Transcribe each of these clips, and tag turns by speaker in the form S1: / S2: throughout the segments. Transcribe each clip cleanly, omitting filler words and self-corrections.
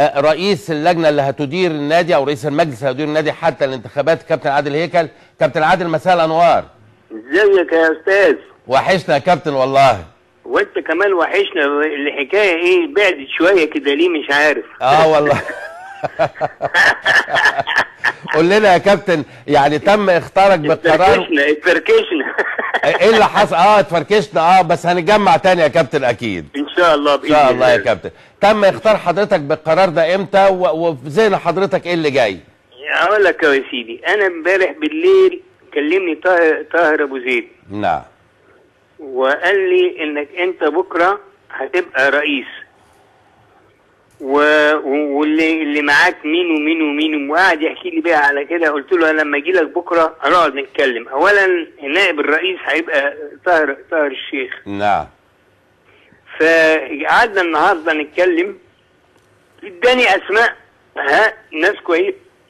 S1: رئيس اللجنه اللي هتدير النادي او رئيس المجلس اللي هيدير النادي حتى الانتخابات كابتن عادل هيكل. كابتن عادل مساء الانوار.
S2: ازيك يا استاذ؟
S1: وحشنا يا كابتن والله.
S2: وانت كمان وحشنا. الحكايه ايه؟ بعدت شويه كده ليه مش عارف.
S1: والله. قول لنا يا كابتن، يعني تم اختارك بالقرار.
S2: اتفركشنا.
S1: ايه اللي حصل؟ اتفركشنا بس هنتجمع تاني يا كابتن اكيد
S2: ان شاء الله باذن
S1: الله. ان شاء الله يا كابتن. تم اختار حضرتك بالقرار ده امتى وفي ذهن حضرتك ايه اللي جاي؟
S2: اقول لك يا سيدي، انا امبارح بالليل كلمني طاهر ابو زيد.
S1: نعم.
S2: وقال لي انك انت بكره هتبقى رئيس، واللي معاك مين ومين ومين، وقعد يحكي لي بقى على كده. قلت له انا لما اجي لك بكره هنقعد نتكلم. اولا نائب الرئيس هيبقى طاهر الشيخ.
S1: نعم.
S2: فقعدنا النهارده نتكلم، اداني اسماء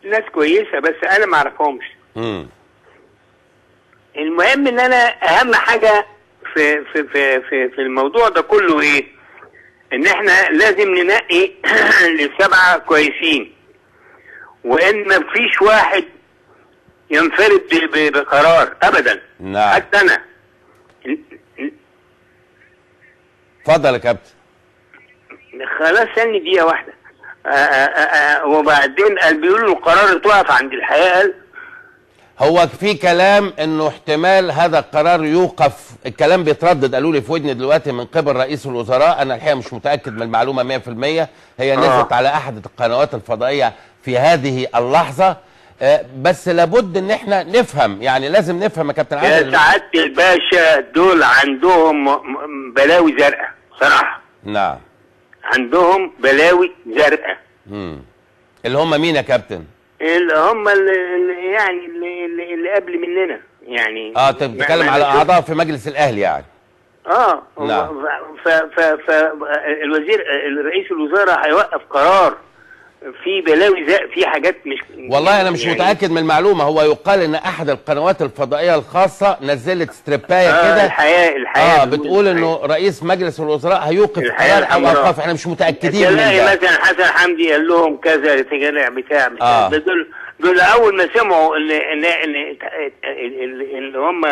S2: ناس كويسه بس انا ما اعرفهمش. المهم ان انا اهم حاجه في الموضوع ده كله ايه؟ ان احنا لازم ننقي ل7 كويسين، وان مفيش واحد ينفرد بقرار ابدا.
S1: نعم.
S2: حتى انا.
S1: اتفضل يا كابتن.
S2: خلاص ثاني دقيقه واحده. وبعدين قال بيقولوا القرار توقف عند الحياه. قال
S1: هو في كلام انه احتمال هذا القرار يوقف. الكلام بيتردد، قالوا لي في ودني دلوقتي من قبل رئيس الوزراء. انا الحقيقه مش متاكد من المعلومه 100%. هي نزلت على احد القنوات الفضائيه في هذه اللحظه. بس لابد ان احنا نفهم، يعني لازم نفهم يا كابتن عادل.
S2: يا سعاده الباشا، دول عندهم بلاوي زرقاء صراحه.
S1: نعم. عندهم
S2: بلاوي زرقاء.
S1: اللي هم مين يا كابتن؟
S2: اللي هم اللي قبل مننا يعني.
S1: بتتكلم على اعضاء في مجلس الاهلي يعني.
S2: نعم. الوزير رئيس الوزراء هيوقف قرار في بلاوي في حاجات مش.
S1: والله انا مش متاكد من المعلومه. هو يقال ان احد القنوات الفضائيه الخاصه نزلت ستريبايه كده.
S2: الحياه
S1: بتقول انه رئيس مجلس الوزراء هيوقف قرار او اوقاف. احنا مش متاكدين من ده.
S2: مثلا حسن حمدي قال لهم كذا بتاع دول اول ما سمعوا ان هم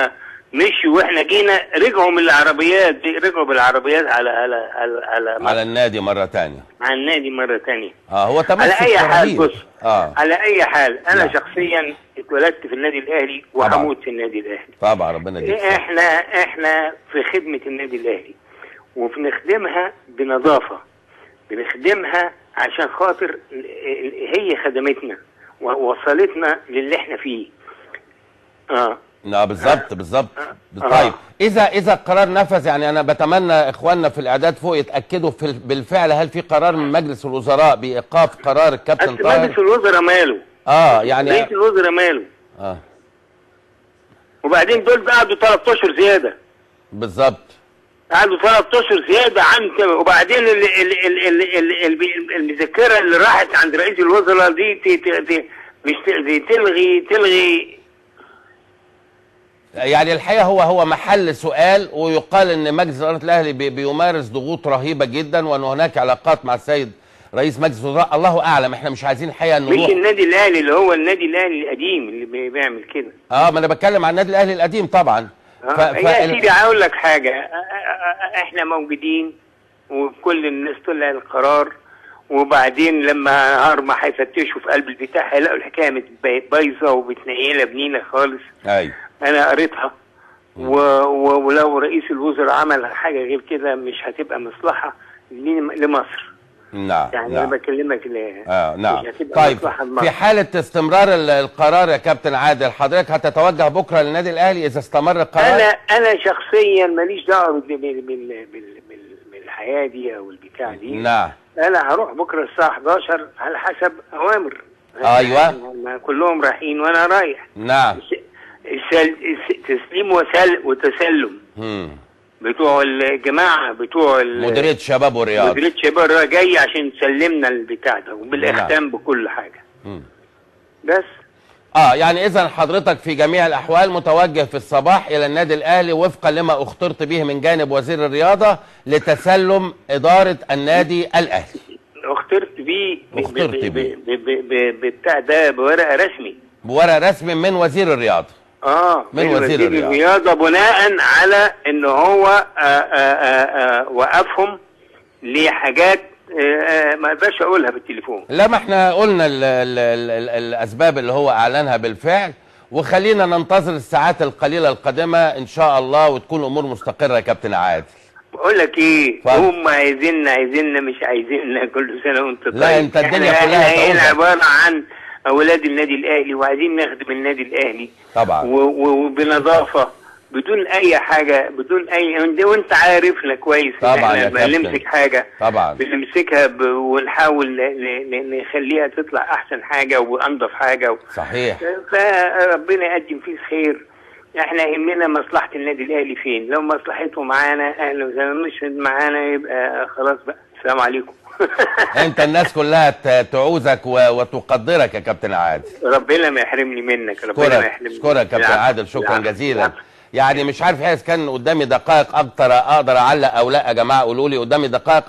S2: مشوا واحنا جينا، رجعوا بالعربيات
S1: على النادي مره ثانيه. هو
S2: على اي حال. بص، على اي حال انا
S1: نعم.
S2: شخصيا اتولدت في النادي الاهلي وهموت في النادي الاهلي.
S1: طبعا ربنا يديك.
S2: احنا في خدمه النادي الاهلي، وبنخدمها بنظافه، بنخدمها عشان خاطر هي خدمتنا ووصلتنا للي احنا فيه.
S1: بالظبط. طيب اذا القرار نفذ، يعني انا بتمنى اخواننا في الاعداد فوق يتاكدوا بالفعل هل في قرار من مجلس الوزراء بايقاف قرار الكابتن طاهر.
S2: مجلس الوزراء ماله؟
S1: يعني
S2: رئيس الوزراء ماله؟ وبعدين دول قعدوا 3 اشهر زياده.
S1: بالظبط.
S2: قعدوا 3 اشهر زياده عن. وبعدين المذكره اللي راحت عند رئيس الوزراء دي تلغي.
S1: يعني الحقيقه هو محل سؤال، ويقال ان مجلس اداره الاهلي بيمارس ضغوط رهيبه جدا، وان هناك علاقات مع السيد رئيس مجلس الوزراء. الله اعلم، احنا مش عايزين الحقيقه نروح.
S2: مش النادي الاهلي اللي هو النادي الاهلي القديم اللي بيعمل كده.
S1: ما انا بتكلم عن النادي الاهلي القديم طبعا.
S2: يا سيدي هقول لك حاجه، احنا موجودين وكل الناس طلع القرار، وبعدين لما ما هيفتشوا في قلب البتاع هيلاقوا الحكايه بايظه ومتنيله بنينه خالص.
S1: ايوه
S2: انا قريتها. ولو رئيس الوزراء عمل حاجه غير كده مش هتبقى مصلحه لمصر.
S1: نعم.
S2: يعني انا بكلمك
S1: نعم. طيب في حاله استمرار القرار يا كابتن عادل، حضرتك هتتوجه بكره للنادي الاهلي اذا استمر القرار؟
S2: انا شخصيا ماليش دعوه بالحياه دي او البتاع دي.
S1: نعم.
S2: انا هروح بكره الساعه 11 على حسب اوامر.
S1: ايوه.
S2: كلهم رايحين وانا رايح.
S1: نعم.
S2: تسليم وتسلم. بتوع الجماعه بتوع
S1: مديريه شباب والرياضه.
S2: مديريه شباب والرياضه جاي عشان تسلمنا البتاع ده وبالاختام بكل حاجه. بس
S1: يعني اذا حضرتك في جميع الاحوال متوجه في الصباح الى النادي الاهلي وفقا لما اخطرت به من جانب وزير الرياضه لتسلم اداره النادي الاهلي.
S2: واخترت بيه
S1: واخترت بيه
S2: بتاع ده بورقه رسمي،
S1: بورق رسمي من وزير الرياضه.
S2: من وزير الرياضه بناء على ان هو وقفهم لحاجات ما اقدرش اقولها بالتليفون.
S1: لا، ما احنا قلنا الاسباب اللي هو اعلنها بالفعل، وخلينا ننتظر الساعات القليله القادمه ان شاء الله وتكون الامور مستقره يا كابتن عادل.
S2: بقول لك ايه، هم عايزيننا مش عايزيننا، كل سنه وانت طيب.
S1: لا انت الدنيا كلها
S2: احنا عباره عن اولاد النادي الاهلي وعايزين نخدم النادي الاهلي
S1: طبعا
S2: وبنظافه بدون اي حاجه، بدون اي، وانت عارفنا كويس
S1: طبعا
S2: احنا بنمسك حاجه
S1: طبعا
S2: بنمسكها ونحاول نخليها تطلع احسن حاجه وانضف حاجه
S1: صحيح.
S2: فربنا يقدم فيه الخير. احنا يهمنا مصلحه النادي الاهلي فين، لو مصلحته معانا اهلا وسهلا، مش معانا يبقى خلاص بقى، السلام عليكم.
S1: انت الناس كلها تعوزك وتقدرك يا كابتن عادل.
S2: ربنا ما يحرمني منك، ربنا ما يحرمني.
S1: اشكرك يا كابتن عادل، شكرا جزيلا. يعني مش عارف اذا كان قدامي دقائق اقدر اعلق او لا. يا جماعه قولوا لي قدامي دقائق